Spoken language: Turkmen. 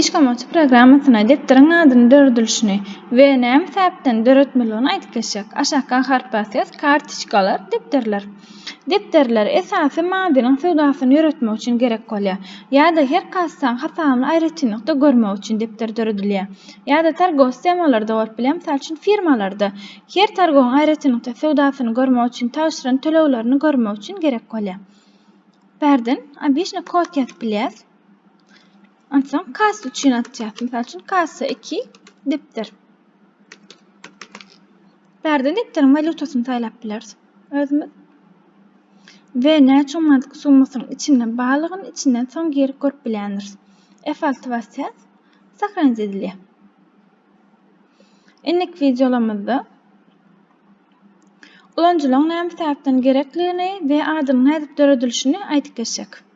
İşgamaçy programmasyna depderiň adyny döredilişini we näme sebäpden döretmeliligini aýdyp geçek. Aşaky harpasy kartişkalar, depderler. Depderler esasy madynyň sowdasyny ýöretmek üçin gerek bolýar. Ýa-da her kassaň hasabany aýratynlykda görmek üçin depder döredilýär. Ýa-da targow sistemalarynda bolup bilen, misal üçin firmalarda her targowyň aýratynlykda sowdasyny görmek üçin, taşyran tölewlerini görmek üçin gerek bolýar. Bärdin, beşne kod ýazyp bilýäs. Ansam kassa üçin atjak. Misal üçin kassa 2 depder. Bärdin depderiň valutasyny taýlap bilersiň. Özümiz we näçe mantyk summasynyň içinden balygyny içinden soň geri görüp bilýändir. F6 bassaz sahranize edilýär. Ennek videolamyzda ulanjylaryň näme sebäpden gerekligini we adynyň nädip döredilişini aýdyp geçek.